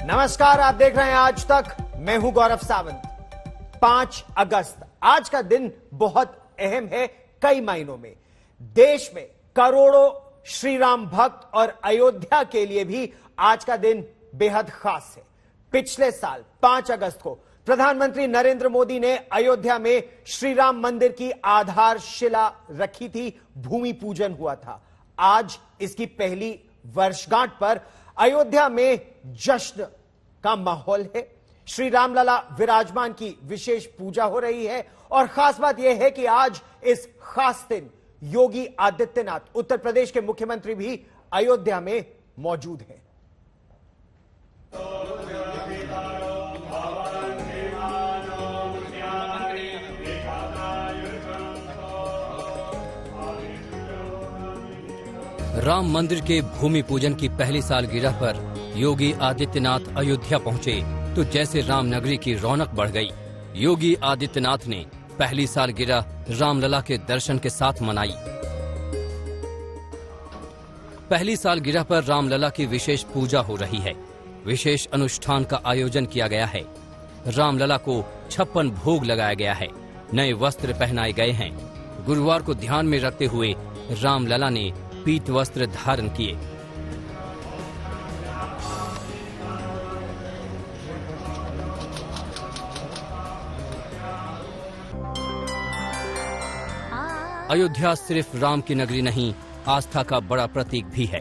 नमस्कार, आप देख रहे हैं आज तक। मैं हूं गौरव सावंत। 5 अगस्त आज का दिन बहुत अहम है कई मायनों में। देश में करोड़ों श्री राम भक्त और अयोध्या के लिए भी आज का दिन बेहद खास है। पिछले साल 5 अगस्त को प्रधानमंत्री नरेंद्र मोदी ने अयोध्या में श्री राम मंदिर की आधारशिला रखी थी, भूमि पूजन हुआ था। आज इसकी पहली वर्षगांठ पर अयोध्या में जश्न का माहौल है। श्री रामलला विराजमान की विशेष पूजा हो रही है और खास बात यह है कि आज इस खास दिन योगी आदित्यनाथ, उत्तर प्रदेश के मुख्यमंत्री, भी अयोध्या में मौजूद हैं। राम मंदिर के भूमि पूजन की पहली सालगिरह पर योगी आदित्यनाथ अयोध्या पहुंचे तो जैसे रामनगरी की रौनक बढ़ गई। योगी आदित्यनाथ ने पहली सालगिरह रामलला के दर्शन के साथ मनाई। पहली सालगिरह पर रामलला की विशेष पूजा हो रही है। विशेष अनुष्ठान का आयोजन किया गया है। रामलला को 56 भोग लगाया गया है। नए वस्त्र पहनाए गए हैं। गुरुवार को ध्यान में रखते हुए रामलला ने पीत वस्त्र धारण किए। अयोध्या सिर्फ राम की नगरी नहीं, आस्था का बड़ा प्रतीक भी है।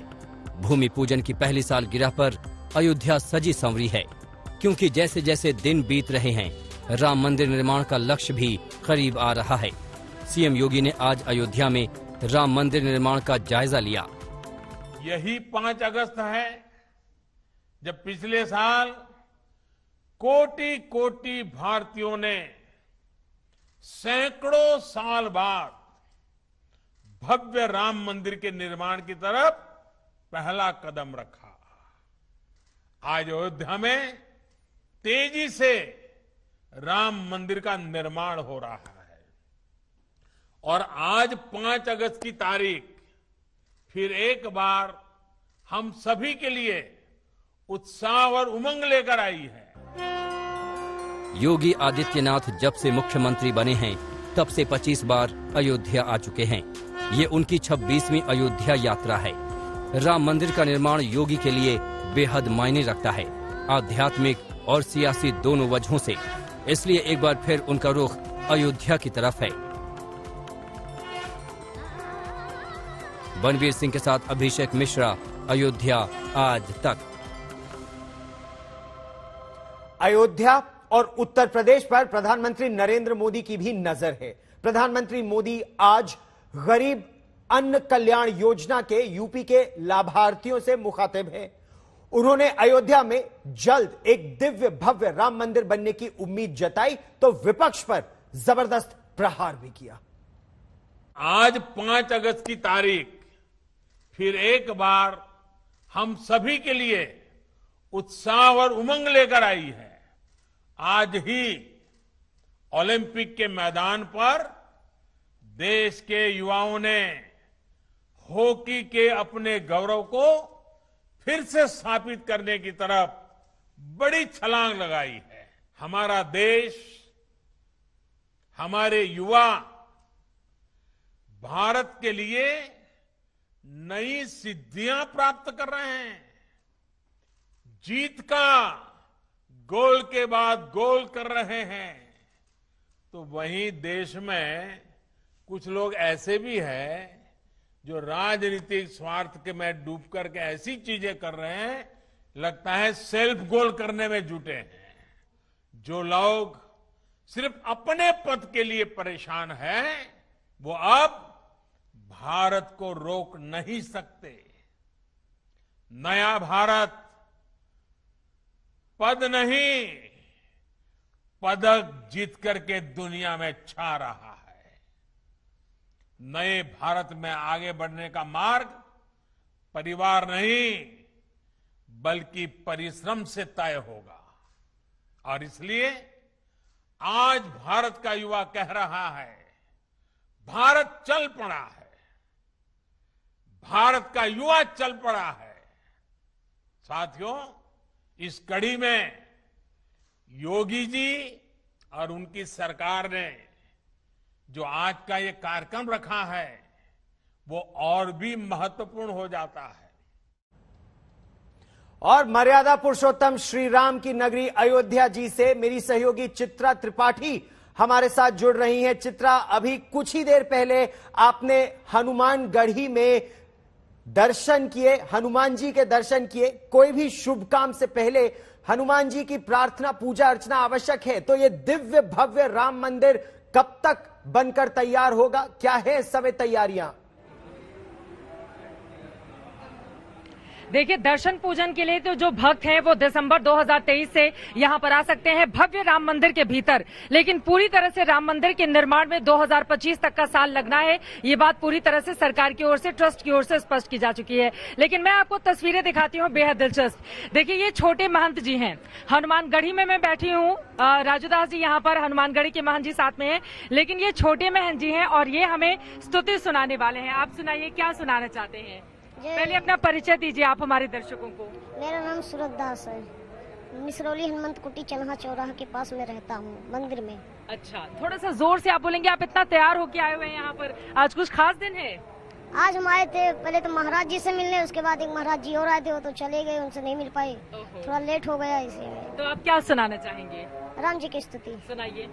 भूमि पूजन की पहली सालगिरह पर अयोध्या सजी संवरी है, क्योंकि जैसे जैसे दिन बीत रहे हैं, राम मंदिर निर्माण का लक्ष्य भी करीब आ रहा है। सीएम योगी ने आज अयोध्या में राम मंदिर निर्माण का जायजा लिया। यही 5 अगस्त है जब पिछले साल कोटि कोटि भारतीयों ने सैकड़ों साल बाद भव्य राम मंदिर के निर्माण की तरफ पहला कदम रखा। आज अयोध्या में तेजी से राम मंदिर का निर्माण हो रहा है और आज 5 अगस्त की तारीख फिर एक बार हम सभी के लिए उत्साह और उमंग लेकर आई है। योगी आदित्यनाथ जब से मुख्यमंत्री बने हैं तब से 25 बार अयोध्या आ चुके हैं। ये उनकी 26वीं अयोध्या यात्रा है। राम मंदिर का निर्माण योगी के लिए बेहद मायने रखता है, आध्यात्मिक और सियासी दोनों वजहों से। इसलिए एक बार फिर उनका रुख अयोध्या की तरफ है। बनवीर सिंह के साथ अभिषेक मिश्रा, अयोध्या आज तक। अयोध्या और उत्तर प्रदेश पर प्रधानमंत्री नरेंद्र मोदी की भी नजर है। प्रधानमंत्री मोदी आज गरीब अन्न कल्याण योजना के यूपी के लाभार्थियों से मुखातिब हैं। उन्होंने अयोध्या में जल्द एक दिव्य भव्य राम मंदिर बनने की उम्मीद जताई तो विपक्ष पर जबरदस्त प्रहार भी किया। आज 5 अगस्त की तारीख फिर एक बार हम सभी के लिए उत्साह और उमंग लेकर आई है। आज ही ओलंपिक के मैदान पर देश के युवाओं ने हॉकी के अपने गौरव को फिर से स्थापित करने की तरफ बड़ी छलांग लगाई है। हमारा देश, हमारे युवा भारत के लिए नई सिद्धियां प्राप्त कर रहे हैं। जीत का गोल के बाद गोल कर रहे हैं। तो वहीं देश में कुछ लोग ऐसे भी हैं जो राजनीतिक स्वार्थ के में डूब करके ऐसी चीजें कर रहे हैं, लगता है सेल्फ गोल करने में जुटे हैं। जो लोग सिर्फ अपने पद के लिए परेशान हैं, वो अब भारत को रोक नहीं सकते। नया भारत पद नहीं, पदक जीत करके दुनिया में छा रहा है। नए भारत में आगे बढ़ने का मार्ग परिवार नहीं बल्कि परिश्रम से तय होगा। और इसलिए आज भारत का युवा कह रहा है, भारत चल पड़ा है, भारत का युवा चल पड़ा है। साथियों, इस कड़ी में योगी जी और उनकी सरकार ने जो आज का ये कार्यक्रम रखा है वो और भी महत्वपूर्ण हो जाता है। और मर्यादा पुरुषोत्तम श्री राम की नगरी अयोध्या जी से मेरी सहयोगी चित्रा त्रिपाठी हमारे साथ जुड़ रही हैं। चित्रा, अभी कुछ ही देर पहले आपने हनुमानगढ़ी में दर्शन किए, हनुमान जी के दर्शन किए। कोई भी शुभ काम से पहले हनुमान जी की प्रार्थना, पूजा अर्चना आवश्यक है। तो ये दिव्य भव्य राम मंदिर कब तक बनकर तैयार होगा? क्या है इस समय तैयारियां? देखिए, दर्शन पूजन के लिए तो जो भक्त हैं वो दिसंबर 2023 से यहां पर आ सकते हैं भव्य राम मंदिर के भीतर, लेकिन पूरी तरह से राम मंदिर के निर्माण में 2025 तक का साल लगना है। ये बात पूरी तरह से सरकार की ओर से, ट्रस्ट की ओर से स्पष्ट की जा चुकी है। लेकिन मैं आपको तस्वीरें दिखाती हूँ बेहद दिलचस्प। देखिए, ये छोटे महंत जी हैं। हनुमानगढ़ी में मैं बैठी हूँ, राजूदास जी यहाँ पर हनुमानगढ़ी के महंत जी साथ में हैं, लेकिन ये छोटे महंत जी हैं और ये हमें स्तुति सुनाने वाले हैं। आप सुनाइए, क्या सुनाना चाहते हैं? पहले अपना परिचय दीजिए आप हमारे दर्शकों को। मेरा नाम सूरत दास है। मिसरौली हनुमंत कुटी चन्हा चौराहा के पास में रहता हूँ, मंदिर में। अच्छा, थोड़ा सा जोर से आप बोलेंगे। आप इतना तैयार होके आए हुए हैं यहाँ पर, आज कुछ खास दिन है? आज हम आए थे पहले तो महाराज जी से मिलने, उसके बाद एक महाराज जी और आए थे, वो तो चले गए, उनसे नहीं मिल पाए, थोड़ा लेट हो गया इसलिए। तो आप क्या सुनाना चाहेंगे? राम जी की स्तुति सुनाइए।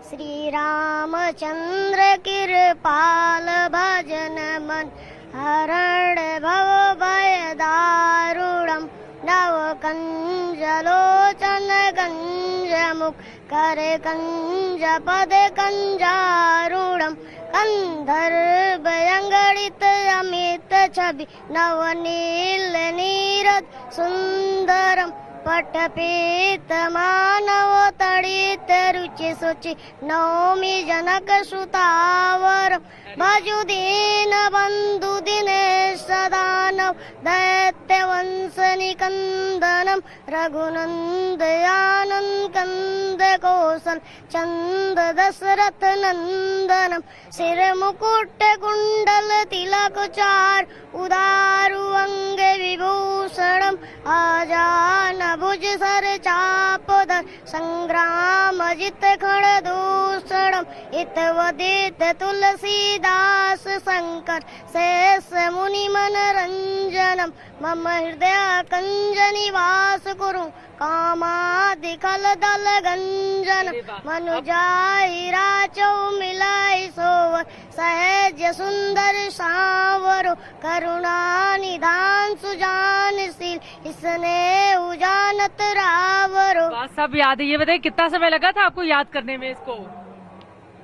श्री रामचंद्र कृपाल भजन मन हरण भव भय दारुणम नव कंज लोचन कंज मुख करे कंज पद कंजारूढ़म कंधर्व अंगड़ित अमित छवि नवनील नीरद सुंदरम पटपीत मानव तड़ित रुचि सुचि नौमि जनक सुतावर भजु दीन बंधु दिनेश दानव दैत्य वंश निकंदनम रघुनंद आनंद कंद कौशल चंद दशरथ नंदनम सिर मुकुट कुंडल तिलक चार उदारु अंग विभूषणम आजान भुज सर चापधर संग्राम जित खड़ दूषणम इतवदित तुलसीदास शंकर शेष मुनि मनरंजनम मम हृदय कंज निवास कुरु कामादि कल दल गंजन मनुजाई राचौ मिलाई सोवर सहज सुंदर सावरो करुणा निधान सुजानशील इसने उजानत रावरो। सब याद है। ये बताइए, कितना समय लगा था आपको याद करने में इसको?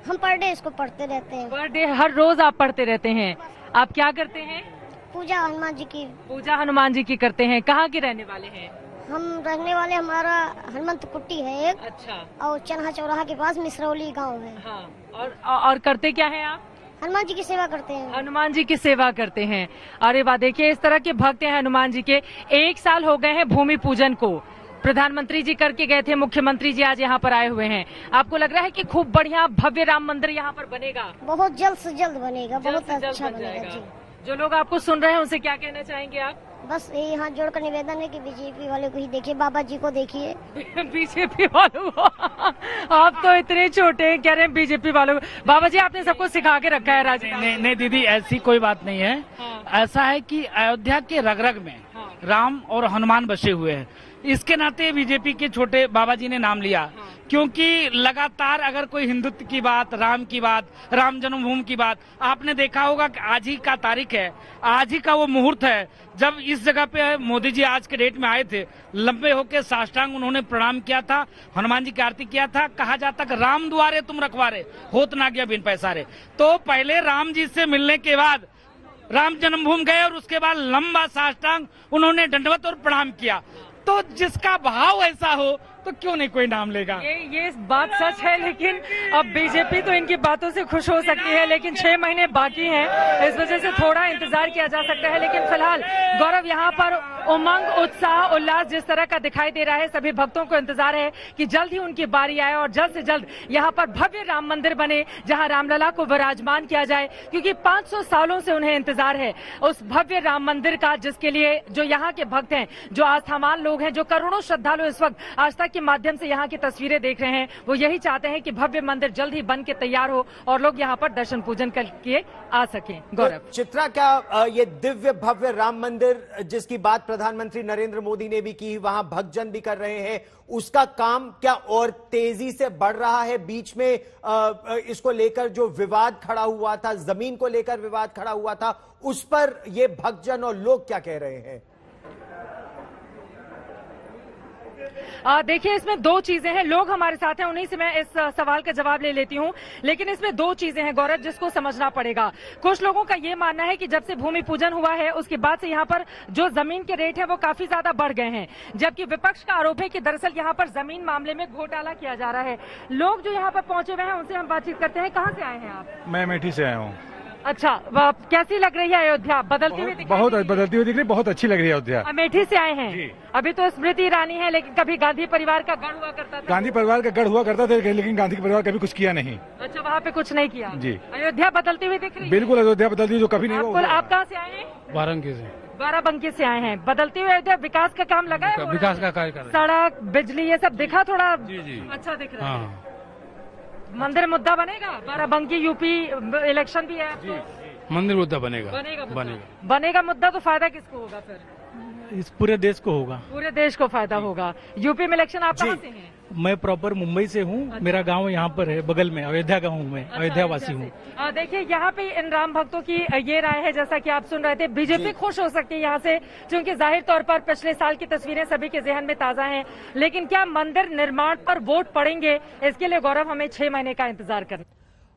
हम पर डे इसको पढ़ते रहते हैं। पर डे हर रोज आप पढ़ते रहते हैं? आप क्या करते हैं? पूजा हनुमान जी की। पूजा हनुमान जी की करते हैं। कहाँ के रहने वाले हैं? हम रहने वाले, हमारा हनुमंत कुट्टी है एक। अच्छा। और चन्हा चौराहा के पास मिसरौली गांव है। हाँ। और करते क्या हैं आप? हनुमान जी की सेवा करते हैं। हनुमान जी की सेवा करते हैं। अरे वाह, देखिए इस तरह के भक्त हैं हनुमान जी के। 1 साल हो गए हैं भूमि पूजन को। प्रधानमंत्री जी करके गए थे, मुख्यमंत्री जी आज यहाँ पर आए हुए हैं। आपको लग रहा है कि खूब बढ़िया भव्य राम मंदिर यहाँ पर बनेगा? बहुत जल्द से जल्द बनेगा, बहुत अच्छा बनेगा जी। जो लोग आपको सुन रहे हैं उनसे क्या कहना चाहेंगे आप? बस यही हाथ जोड़कर निवेदन है कि बीजेपी वाले को ही देखिए, बाबा जी को देखिए। बीजेपी वालों को? आप तो इतने छोटे हैं, कह रहे हैं बीजेपी वालों को। बाबा जी, आपने सबको सिखा के रखा है राजनीति? नहीं दीदी, ऐसी कोई बात नहीं है। हाँ। ऐसा है कि अयोध्या के रग-रग में राम और हनुमान बसे हुए हैं। इसके नाते बीजेपी के छोटे बाबा जी ने नाम लिया, क्योंकि लगातार अगर कोई हिंदुत्व की बात, राम की बात, राम जन्मभूमि की बात, आपने देखा होगा कि आज ही का तारीख है, आज ही का वो मुहूर्त है जब इस जगह पे मोदी जी आज के डेट में आए थे। लंबे होके साष्टांग उन्होंने प्रणाम किया था, हनुमान जी की आरती किया था। कहा जाता कि राम दुआरे तुम रखवारे, होत ना गया बिन पैसारे। तो पहले राम जी से मिलने के बाद राम जन्मभूमि गए और उसके बाद लंबा साष्टांग उन्होंने दंडवत और प्रणाम किया। तो जिसका भाव ऐसा हो तो क्यों नहीं कोई नाम लेगा। ये बात सच है, लेकिन अब बीजेपी तो इनकी बातों से खुश हो सकती है, लेकिन 6 महीने बाकी हैं, इस वजह से थोड़ा इंतजार किया जा सकता है। लेकिन फिलहाल गौरव, यहाँ पर उमंग, उत्साह, उल्लास जिस तरह का दिखाई दे रहा है, सभी भक्तों को इंतजार है कि जल्द ही उनकी बारी आए और जल्द से जल्द यहाँ पर भव्य राम मंदिर बने, जहाँ रामलला को विराजमान किया जाए, क्योंकि 500 सालों से उन्हें इंतजार है उस भव्य राम मंदिर का, जिसके लिए जो यहाँ के भक्त हैं, जो आस्थावान लोग हैं, जो करोड़ों श्रद्धालु इस वक्त आस्था के माध्यम से यहाँ की तस्वीरें देख रहे हैं, वो यही चाहते हैं कि भव्य मंदिर जल्द ही बन के तैयार हो और लोग यहाँ पर दर्शन पूजन करके आ सकें। गौरव, तो चित्रा, क्या ये दिव्य भव्य राम मंदिर जिसकी बात प्रधानमंत्री नरेंद्र मोदी ने भी की, वहां भक्तजन भी कर रहे हैं, उसका काम क्या और तेजी से बढ़ रहा है? बीच में इसको लेकर जो विवाद खड़ा हुआ था, जमीन को लेकर विवाद खड़ा हुआ था, उस पर ये भक्तजन और लोग क्या कह रहे हैं? देखिए, इसमें दो चीजें हैं। लोग हमारे साथ हैं, उन्हीं से मैं इस सवाल का जवाब ले लेती हूं, लेकिन इसमें दो चीजें हैं गौरव, जिसको समझना पड़ेगा। कुछ लोगों का ये मानना है कि जब से भूमि पूजन हुआ है उसके बाद से यहाँ पर जो जमीन के रेट है वो काफी ज्यादा बढ़ गए हैं, जबकि विपक्ष का आरोप है कि दरअसल यहाँ पर जमीन मामले में घोटाला किया जा रहा है। लोग जो यहाँ पर पहुंचे हुए हैं उनसे हम बातचीत करते हैं। कहाँ से आए हैं आप? मैं अमेठी से आया हूँ। अच्छा, कैसी लग रही है अयोध्या? बदलती हुई बहुत बदलती हुई दिख रही, बहुत अच्छी लग रही है अयोध्या। अमेठी से आए हैं? अभी तो स्मृति ईरानी है, लेकिन कभी गांधी परिवार का गढ़ हुआ करता था। गांधी परिवार का गढ़ हुआ करता था, लेकिन गांधी परिवार कभी कुछ किया नहीं। अच्छा, वहाँ पे कुछ नहीं किया जी। अयोध्या बदलती हुई दिख रही है? बिल्कुल, अयोध्या बदलती जो कभी नहीं हुआ। आप कहाँ से आए हैं? बाराबंकी से। बाराबंकी से आए हैं। बदलती हुई अयोध्या, विकास का काम लगा है? विकास का कार्य कर रहे हैं। सड़क, बिजली, ये सब दिखा थोड़ा? जी। अच्छा दिख रहा है। मंदिर मुद्दा बनेगा? बाराबंकी यूपी इलेक्शन भी है, मंदिर मुद्दा बनेगा। बनेगा मुद्दा, तो फायदा किसको होगा फिर? इस पूरे देश को होगा। पूरे देश को फायदा होगा। यूपी में इलेक्शन। आप कहाँ से हैं? मैं प्रॉपर मुंबई से हूँ। अच्छा। मेरा गांव यहाँ पर है, बगल में अयोध्या का हूँ मैं। अयोध्या वासी हूँ। देखिए, यहाँ पे इन राम भक्तों की ये राय है, जैसा कि आप सुन रहे थे। बीजेपी खुश हो सकती है यहाँ से, क्योंकि जाहिर तौर पर पिछले साल की तस्वीरें सभी के जहन में ताजा हैं, लेकिन क्या मंदिर निर्माण पर वोट पड़ेंगे? इसके लिए गौरव हमें 6 महीने का इंतजार करना।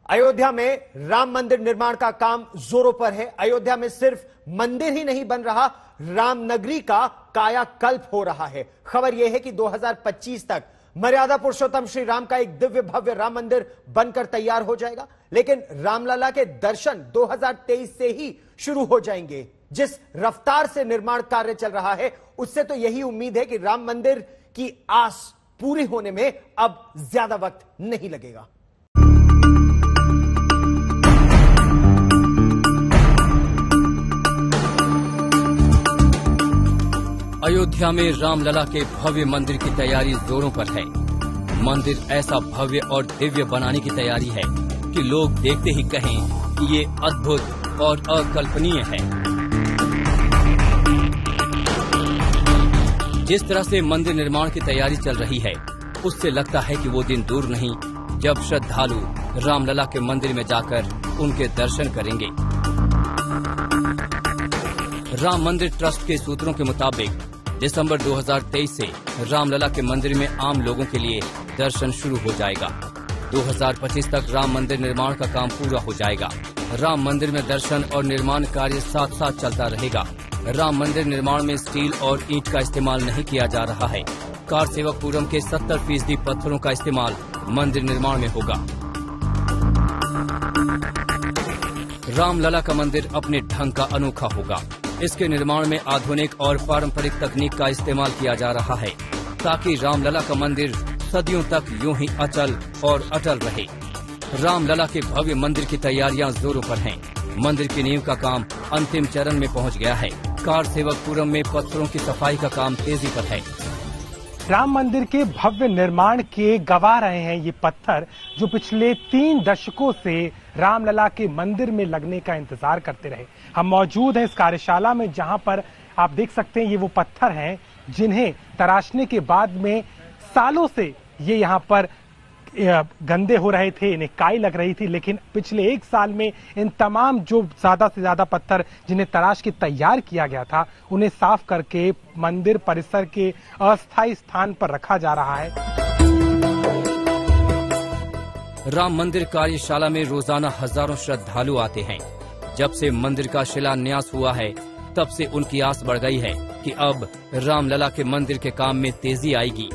अयोध्या में राम मंदिर निर्माण का काम जोरों पर है। अयोध्या में सिर्फ मंदिर ही नहीं बन रहा, रामनगरी का कायाकल्प हो रहा है। खबर यह है कि 2025 तक मर्यादा पुरुषोत्तम श्री राम का एक दिव्य भव्य राम मंदिर बनकर तैयार हो जाएगा, लेकिन रामलला के दर्शन 2023 से ही शुरू हो जाएंगे। जिस रफ्तार से निर्माण कार्य चल रहा है, उससे तो यही उम्मीद है कि राम मंदिर की आस पूरी होने में अब ज्यादा वक्त नहीं लगेगा। अयोध्या में रामलला के भव्य मंदिर की तैयारी जोरों पर है। मंदिर ऐसा भव्य और दिव्य बनाने की तैयारी है कि लोग देखते ही कहें कि ये अद्भुत और अकल्पनीय है। जिस तरह से मंदिर निर्माण की तैयारी चल रही है, उससे लगता है कि वो दिन दूर नहीं जब श्रद्धालु रामलला के मंदिर में जाकर उनके दर्शन करेंगे। राम मंदिर ट्रस्ट के सूत्रों के मुताबिक दिसंबर 2023 से रामलला के मंदिर में आम लोगों के लिए दर्शन शुरू हो जाएगा। 2025 तक राम मंदिर निर्माण का काम पूरा हो जाएगा। राम मंदिर में दर्शन और निर्माण कार्य साथ साथ चलता रहेगा। राम मंदिर निर्माण में स्टील और ईंट का इस्तेमाल नहीं किया जा रहा है। कारसेवकपुरम के 70% पत्थरों का इस्तेमाल मंदिर निर्माण में होगा। रामलला का मंदिर अपने ढंग का अनोखा होगा। इसके निर्माण में आधुनिक और पारंपरिक तकनीक का इस्तेमाल किया जा रहा है, ताकि रामलला का मंदिर सदियों तक यूं ही अचल और अटल रहे। रामलला के भव्य मंदिर की तैयारियां जोरों पर हैं। मंदिर की नींव का काम अंतिम चरण में पहुंच गया है। कारसेवकपुरम में पत्थरों की सफाई का काम तेजी पर है। राम मंदिर के भव्य निर्माण के गवाह रहे हैं ये पत्थर, जो पिछले 3 दशकों से रामलला के मंदिर में लगने का इंतजार करते रहे। हम मौजूद हैं इस कार्यशाला में, जहां पर आप देख सकते हैं ये वो पत्थर हैं जिन्हें तराशने के बाद में सालों से ये यहाँ पर गंदे हो रहे थे, इन्हें काई लग रही थी, लेकिन पिछले 1 साल में इन तमाम जो ज्यादा से ज्यादा पत्थर जिन्हें तराश के तैयार किया गया था, उन्हें साफ करके मंदिर परिसर के अस्थायी स्थान पर रखा जा रहा है। राम मंदिर कार्यशाला में रोजाना हजारों श्रद्धालु आते हैं। जब से मंदिर का शिलान्यास हुआ है, तब से उनकी आस बढ़ गई है कि अब रामलला के मंदिर के काम में तेजी आएगी।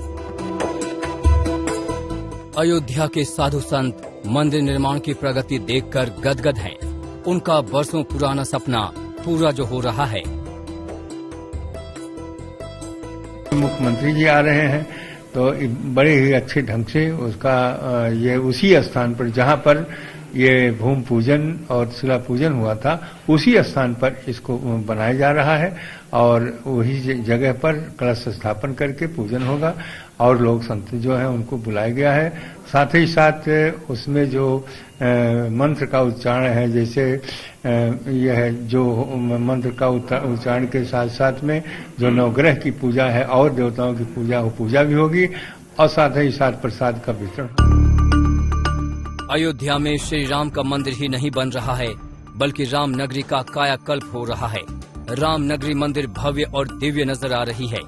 अयोध्या के साधु संत मंदिर निर्माण की प्रगति देखकर गदगद हैं। उनका बरसों पुराना सपना पूरा जो हो रहा है। मुख्यमंत्री जी आ रहे हैं, तो बड़े ही अच्छे ढंग से उसका ये उसी स्थान पर जहां पर ये भूमि पूजन और शिला पूजन हुआ था, उसी स्थान पर इसको बनाया जा रहा है और वही जगह पर कलश स्थापन करके पूजन होगा और लोग संत जो हैं उनको बुलाया गया है। साथ ही साथ उसमें जो मंत्र का उच्चारण है, जैसे यह जो मंत्र का उच्चारण के साथ साथ में जो नवग्रह की पूजा है और देवताओं की पूजा, वो पूजा भी होगी और साथ ही साथ प्रसाद का वितरण। अयोध्या में श्री राम का मंदिर ही नहीं बन रहा है, बल्कि राम नगरी का कायाकल्प हो रहा है। राम नगरी मंदिर भव्य और दिव्य नजर आ रही है।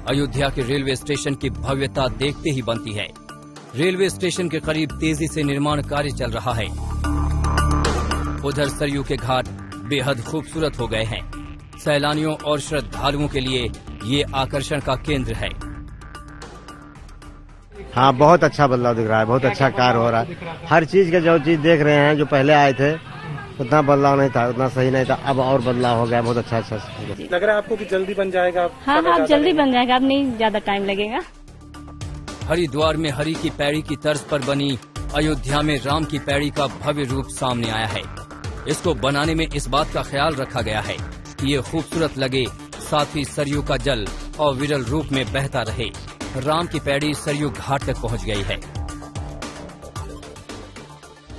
अयोध्या के रेलवे स्टेशन की भव्यता देखते ही बनती है। रेलवे स्टेशन के करीब तेजी से निर्माण कार्य चल रहा है। उधर सरयू के घाट बेहद खूबसूरत हो गए हैं। सैलानियों और श्रद्धालुओं के लिए ये आकर्षण का केंद्र है। हाँ, बहुत अच्छा बदलाव दिख रहा है, बहुत अच्छा कार्य हो रहा है। हर चीज का जो चीज देख रहे हैं, जो पहले आए थे उतना बदलाव नहीं था, उतना सही नहीं था, अब और बदलाव हो गया, बहुत अच्छा। लग रहा है आपको कि जल्दी बन जाएगा? हाँ, जल्दी बन जाएगा, अब नहीं ज्यादा टाइम लगेगा। हरिद्वार में हरि की पैड़ी की तर्ज पर बनी अयोध्या में राम की पैड़ी का भव्य रूप सामने आया है। इसको बनाने में इस बात का ख्याल रखा गया है कि ये खूबसूरत लगे, साथ ही सरयू का जल अविरल रूप में बहता रहे। राम की पैड़ी सरयू घाट तक पहुंच गई है।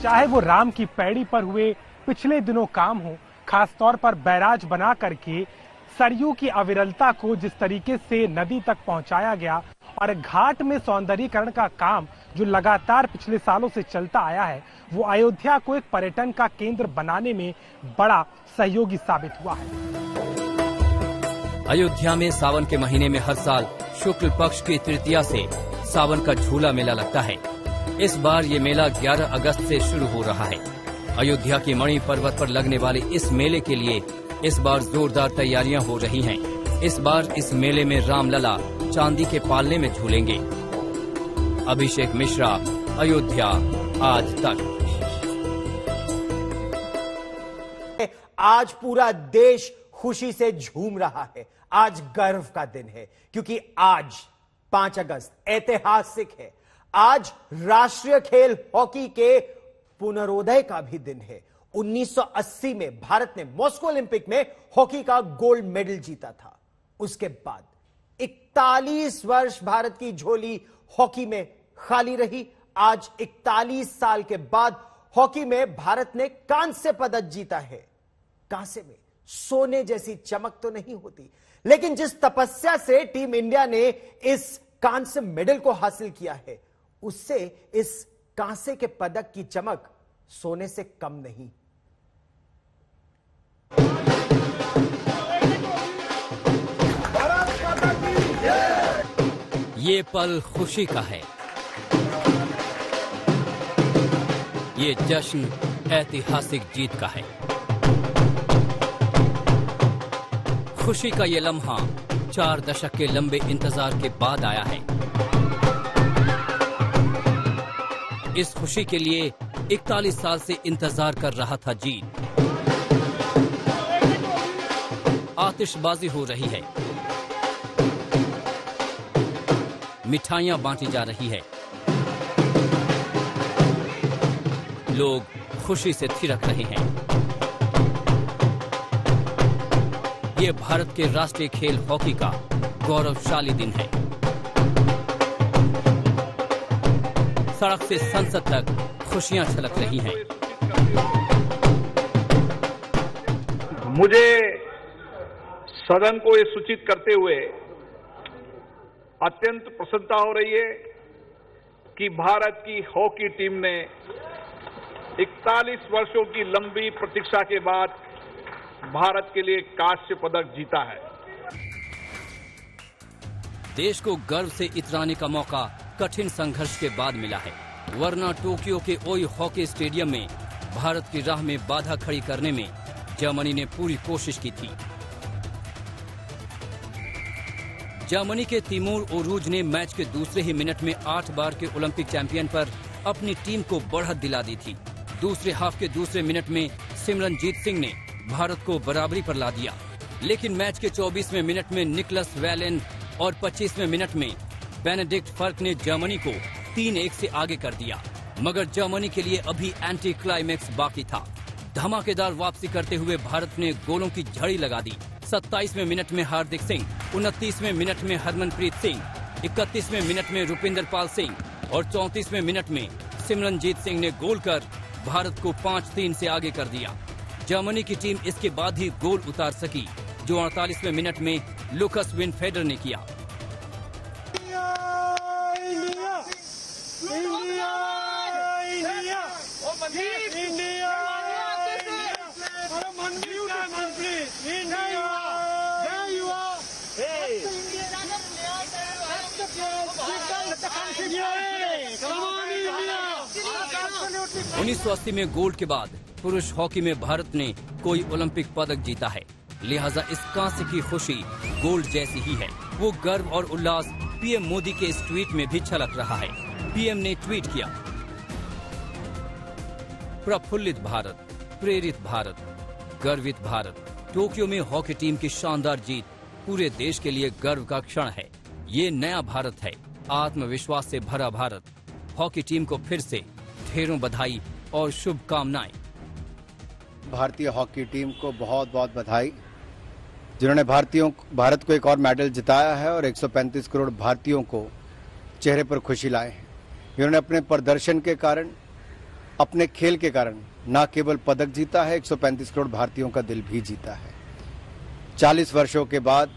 चाहे वो राम की पैड़ी पर हुए पिछले दिनों काम हो, खासतौर पर बैराज बना करके सरयू की अविरलता को जिस तरीके से नदी तक पहुंचाया गया और घाट में सौंदर्यीकरण का काम जो लगातार पिछले सालों से चलता आया है, वो अयोध्या को एक पर्यटन का केंद्र बनाने में बड़ा सहयोगी साबित हुआ है। अयोध्या में सावन के महीने में हर साल शुक्ल पक्ष की तृतीया से सावन का झूला मेला लगता है। इस बार ये मेला 11 अगस्त से शुरू हो रहा है। अयोध्या के मणि पर्वत पर लगने वाले इस मेले के लिए इस बार जोरदार तैयारियां हो रही हैं। इस बार इस मेले में रामलला चांदी के पालने में झूलेंगे। अभिषेक मिश्रा, अयोध्या आज तक। आज पूरा देश खुशी से झूम रहा है। आज गर्व का दिन है क्योंकि आज 5 अगस्त ऐतिहासिक है। आज राष्ट्रीय खेल हॉकी के पुनरोदय का भी दिन है। 1980 में भारत ने मॉस्को ओलंपिक में हॉकी का गोल्ड मेडल जीता था। उसके बाद 41 वर्ष भारत की झोली हॉकी में खाली रही। आज 41 साल के बाद हॉकी में भारत ने कांस्य पदक जीता है। कांसे में सोने जैसी चमक तो नहीं होती, लेकिन जिस तपस्या से टीम इंडिया ने इस कांस्य मेडल को हासिल किया है, उससे इस कांसे के पदक की चमक सोने से कम नहीं। ये पल खुशी का है। ये जश्न ऐतिहासिक जीत का है। खुशी का ये लम्हा 4 दशक के लंबे इंतजार के बाद आया है। इस खुशी के लिए 41 साल से इंतजार कर रहा था जीत। आतिशबाजी हो रही है, मिठाइयां बांटी जा रही है, लोग खुशी से थिरक रहे हैं। ये भारत के राष्ट्रीय खेल हॉकी का गौरवशाली दिन है। सड़क से संसद तक खुशियां छलक रही हैं। मुझे सदन को ये सूचित करते हुए अत्यंत प्रसन्नता हो रही है कि भारत की हॉकी टीम ने 41 वर्षों की लंबी प्रतीक्षा के बाद भारत के लिए कांस्य पदक जीता है। देश को गर्व से इतराने का मौका कठिन संघर्ष के बाद मिला है, वरना टोक्यो के ओई हॉकी स्टेडियम में भारत की राह में बाधा खड़ी करने में जर्मनी ने पूरी कोशिश की थी। जर्मनी के तिमूर ओरूज ने मैच के दूसरे ही मिनट में 8 बार के ओलंपिक चैंपियन पर अपनी टीम को बढ़त दिला दी थी। दूसरे हाफ के दूसरे मिनट में सिमरनजीत सिंह ने भारत को बराबरी पर ला दिया, लेकिन मैच के 24वें मिनट में निकलस वैलेन और 25वें मिनट में बेनेडिक्ट फर्क ने जर्मनी को 3-1 से आगे कर दिया। मगर जर्मनी के लिए अभी एंटी क्लाइमैक्स बाकी था। धमाकेदार वापसी करते हुए भारत ने गोलों की झड़ी लगा दी। 27वें मिनट में हार्दिक सिंह, 29वें मिनट में हरमनप्रीत सिंह, 31वें मिनट में रुपिंदर पाल सिंह और 34वें मिनट में सिमरनजीत सिंह ने गोल कर भारत को 5-3 से आगे कर दिया। जर्मनी की टीम इसके बाद ही गोल उतार सकी, जो 48वें मिनट में लुकस विनफेडर ने किया। उन्नीस 1980 में गोल्ड के बाद पुरुष हॉकी में भारत ने कोई ओलंपिक पदक जीता है, लिहाजा इस कांस्य की खुशी गोल्ड जैसी ही है। वो गर्व और उल्लास पीएम मोदी के इस ट्वीट में भी झलक रहा है। पीएम ने ट्वीट किया, प्रफुल्लित भारत, प्रेरित भारत, गर्वित भारत। टोक्यो में हॉकी टीम की शानदार जीत पूरे देश के लिए गर्व का क्षण है। ये नया भारत है, आत्मविश्वास से भरा भारत। हॉकी टीम को फिर से ढेरों बधाई और शुभकामनाएं। भारतीय हॉकी टीम को बहुत बहुत बधाई, जिन्होंने भारत को एक और मेडल जिताया है और 135 करोड़ भारतीयों को चेहरे पर खुशी लाए हैं। इन्होंने अपने प्रदर्शन के कारण, अपने खेल के कारण न केवल पदक जीता है, 135 करोड़ भारतीयों का दिल भी जीता है। 40 वर्षों के बाद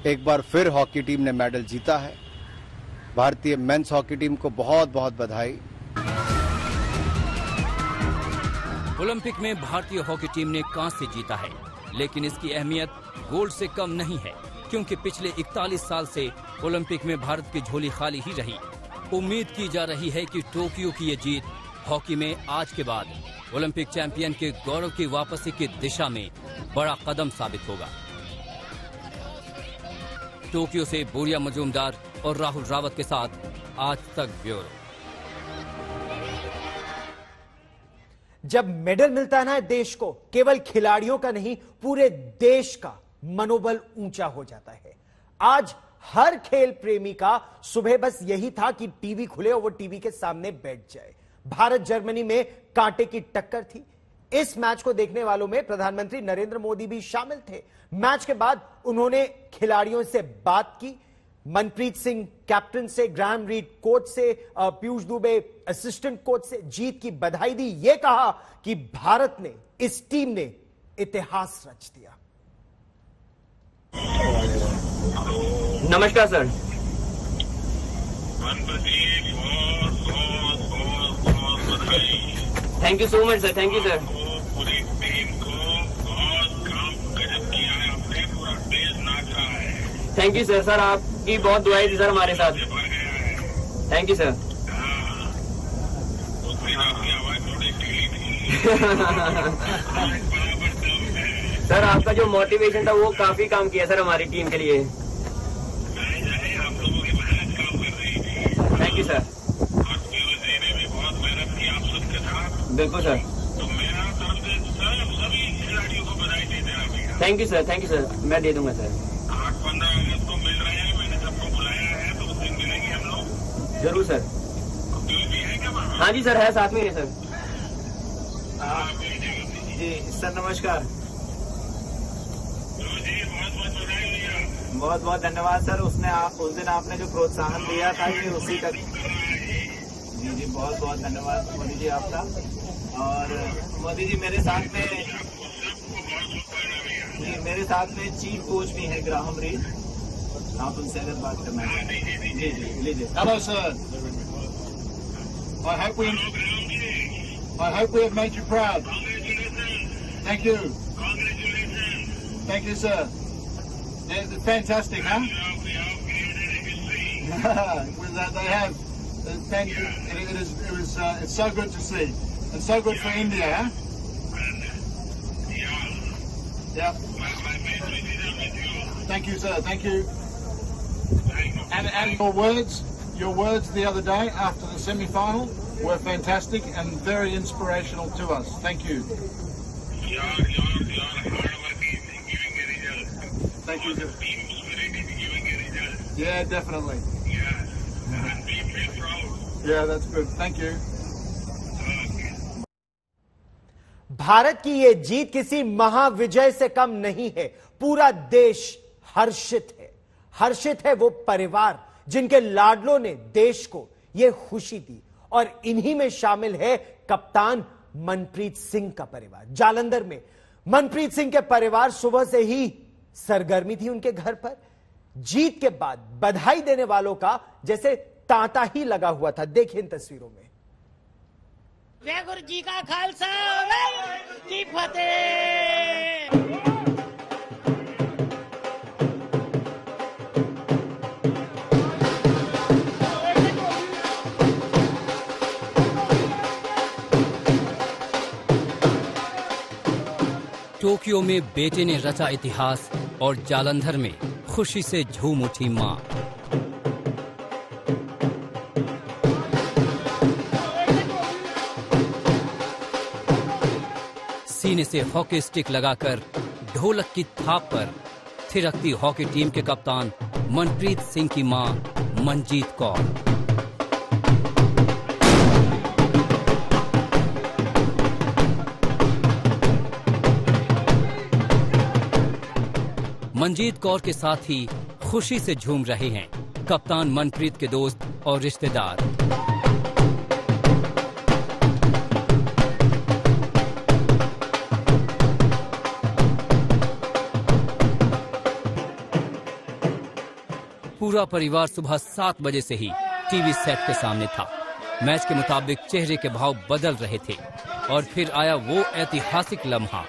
एक बार फिर हॉकी टीम ने मेडल जीता है। भारतीय मेंस हॉकी टीम को बहुत बहुत बधाई। ओलंपिक में भारतीय हॉकी टीम ने कांस्य जीता है, लेकिन इसकी अहमियत गोल्ड से कम नहीं है, क्योंकि पिछले 41 साल से ओलंपिक में भारत की झोली खाली ही रही। उम्मीद की जा रही है कि टोक्यो की ये जीत हॉकी में आज के बाद ओलंपिक चैंपियन के गौरव की वापसी की दिशा में बड़ा कदम साबित होगा। टोक्यो से बोरिया मजूमदार और राहुल रावत के साथ आज तक ब्यूरो। जब मेडल मिलता है ना देश को, केवल खिलाड़ियों का नहीं, पूरे देश का मनोबल ऊंचा हो जाता है। आज हर खेल प्रेमी का सुबह बस यही था कि टीवी खुले और वो टीवी के सामने बैठ जाए। भारत जर्मनी में कांटे की टक्कर थी। इस मैच को देखने वालों में प्रधानमंत्री नरेंद्र मोदी भी शामिल थे। मैच के बाद उन्होंने खिलाड़ियों से बात की। मनप्रीत सिंह कैप्टन से, ग्राहम रीड कोच से, पीयूष दुबे असिस्टेंट कोच से जीत की बधाई दी। यह कहा कि भारत ने, इस टीम ने इतिहास रच दिया। नमस्कार sir. Thank you so much sir, thank you sir. पूरी टीम को बहुत काम गजब किया है, आपने पूरा देश नाचा है। Thank you sir. सर आपकी बहुत दुआएं थी सर हमारे साथ। Thank you sir. सर आपका जो मोटिवेशन था वो काफी काम किया सर हमारी टीम के लिए। आप लोगों की मेहनत काम कर रही थी। Thank you sir. बिल्कुल सर। तो मेरा तरफ से सभी खिलाड़ियों को बधाई देते हैं। Thank you sir, thank you sir. मैं दे दूंगा सर। 8-15 अगस्त को मिल रहे हैं, मैंने सबको बुलाया है, तो उस दिन मिलेंगे हम लोग। जरूर सर। भी है क्या? हाँ जी सर, है, साथ में है सर। जी सर नमस्कार। जी बहुत बहुत बधाई भैया। बहुत बहुत धन्यवाद सर। उस दिन आपने जो प्रोत्साहन दिया था ये उसी का। जी जी बहुत बहुत धन्यवाद मोदी जी आपका। और मोदी जी मेरे साथ में चीफ कोच भी है ग्राहम रीड। आप उनसे अगर बात करना चाहें। जी जी लीजिए। Hello sir. I hope we have made you proud. Thank you. Thank you, sir. They're fantastic, huh? They have. Thank you. It's so good to see, and so good for India, huh? Yeah. Thank you, sir. Thank you. And your words the other day after the semi-final were fantastic and very inspirational to us. Thank you. Your hard work is giving a result. Thank you, sir. Team spirit is giving a result. Yeah, definitely. And be proud. Yeah, that's good. Thank you. Bharat की ये जीत किसी महाविजय से कम नहीं है। पूरा देश हर्षित है। हर्षित है वो परिवार जिनके लाडलों ने देश को ये खुशी दी, और इन्हीं में शामिल है कप्तान मनप्रीत सिंह का परिवार। जालंधर में मनप्रीत सिंह के परिवार सुबह से ही सरगर्मी थी उनके घर पर। जीत के बाद बधाई देने वालों का जैसे तांता ही लगा हुआ था। देखिए इन तस्वीरों में। वाहेगुरु जी का खालसा, वाहेगुरु जी फतेह। टोक्यो में बेटे ने रचा इतिहास और जालंधर में खुशी से झूम उठी मां। सीने से हॉकी स्टिक लगाकर ढोलक की थाप पर थिरकती हॉकी टीम के कप्तान मनप्रीत सिंह की मां मंजीत कौर। मंजीत कौर के साथ ही खुशी से झूम रहे हैं कप्तान मनप्रीत के दोस्त और रिश्तेदार। पूरा परिवार सुबह 7 बजे से ही टीवी सेट के सामने था। मैच के मुताबिक चेहरे के भाव बदल रहे थे और फिर आया वो ऐतिहासिक लम्हा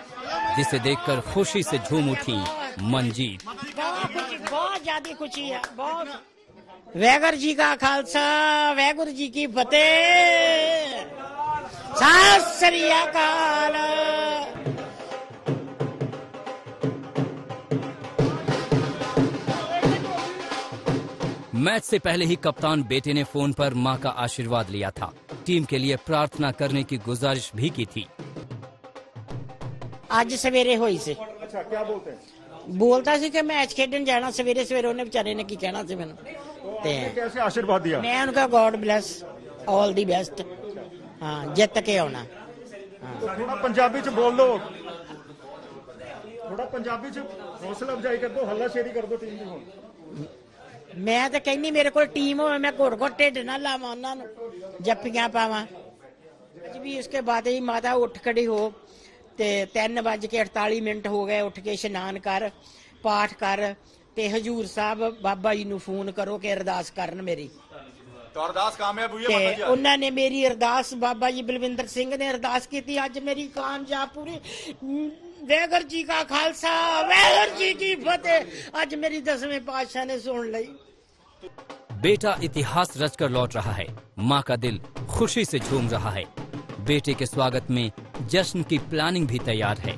जिसे देखकर खुशी से झूम उठी मंजीत। बहुत ज्यादा खुशी है, बहुत। वाहेगुरु जी का खालसा, वाहेगुरु जी की फतेह। सत श्री अकाल। मैच से पहले ही कप्तान बेटे ने फोन पर मां का आशीर्वाद लिया था। टीम के लिए प्रार्थना करने की गुजारिश भी की थी। आज सवेरे हुई से। अच्छा, क्या बोलते हैं? बोलता सी कि मैच खेडन जाना सवेरे सवेरे। उन्हें बेचारे ने की कहना सी मैंने। कैसे आशीर्वाद दिया? मैं उनका God bless, all the best. हाँ, जित के आना। थोड़ा पंजाबी च बोल दो, थोड़ा पंजाबी च हौसला अफजाई कर दो, हल्लाशेरी कर दो टीम की। मैं तो कहनी मेरे को टीम हो, मैं घुट घुट ढिड ना लावा, उन्होंने जप्पियां पावा। आज भी उसके बाद ही माता उठ खड़ी हो ते 3:48 हो गए। उठ के इशनान कर, पाठ कर ते हजूर साहब बाबा जी नू फोन करो कि अरदास करन मेरी। तो अरदास कामयाब हुई है माता जी? उन्होंने मेरी अरदास, बाबा जी बलविंदर सिंह ने अरदास की थी। अज मेरी कामयाब पूरी। वाहेगुरु जी का खालसा, वाहेगुरु जी की फतेह। आज मेरी 10वें पातशाह ने सुन ली। बेटा इतिहास रचकर लौट रहा है। मां का दिल खुशी से झूम रहा है। बेटे के स्वागत में जश्न की प्लानिंग भी तैयार है।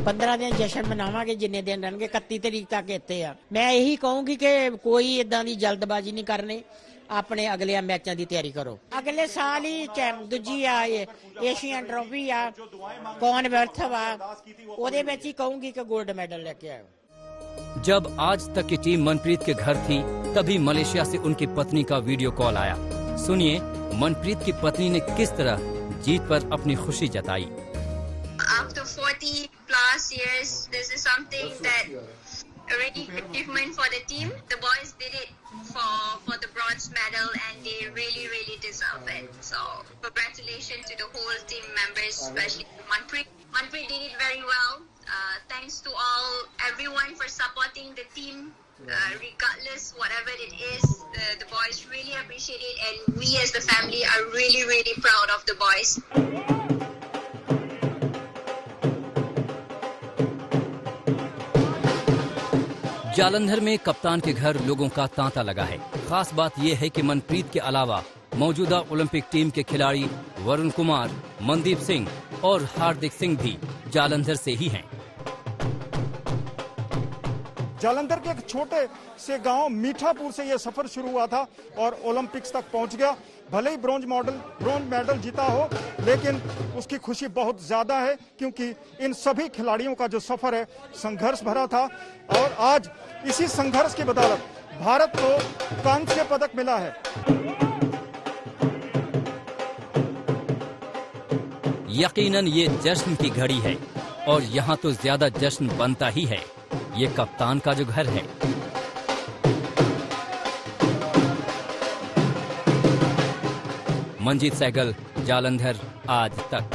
पंद्रह दिन जश्न मनावांगे जिन्ने दिन रहणगे। 31 तरीक तक इत्थे आ। मैं यही कहूंगी कि कोई इदां दी जल्दबाजी नहीं करनी। अपने अगले मैचों की तैयारी करो। अगले साल ही दूजी आ एशियन ट्रॉफी आ, कॉमनवेल्थ वा, ओदे विच ही कहूंगी कि गोल्ड मेडल लेके आयो। जब आज तक की टीम मनप्रीत के घर थी तभी मलेशिया से उनकी पत्नी का वीडियो कॉल आया। सुनिए मनप्रीत की पत्नी ने किस तरह जीत पर अपनी खुशी जताई। After 40+ years, this is something that a really achievement for the team. The boys did it for the bronze medal and they really deserve it. So congratulations to the whole team members, especially Manpreet. Manpreet did it very well. Thanks to everyone for supporting the team. Regardless whatever it is, the boys really appreciate it and we as the family are really proud of the boys. Jalandhar में कप्तान के घर लोगों का तांता लगा है। खास बात यह है कि मनप्रीत के अलावा मौजूदा ओलंपिक टीम के खिलाड़ी वरुण कुमार, मनदीप सिंह और हार्दिक सिंह भी जालंधर से ही हैं। जालंधर के एक छोटे से गांव मीठापुर से यह सफर शुरू हुआ था और ओलंपिक्स तक पहुंच गया। भले ही ब्रॉन्ज मेडल जीता हो, लेकिन उसकी खुशी बहुत ज्यादा है क्योंकि इन सभी खिलाड़ियों का जो सफर है संघर्ष भरा था और आज इसी संघर्ष की बदौलत भारत को कांस्य पदक मिला है। यकीनन ये जश्न की घड़ी है और यहाँ तो ज्यादा जश्न बनता ही है। ये कप्तान का जो घर है। मंजीत सहगल, जालंधर, आज तक।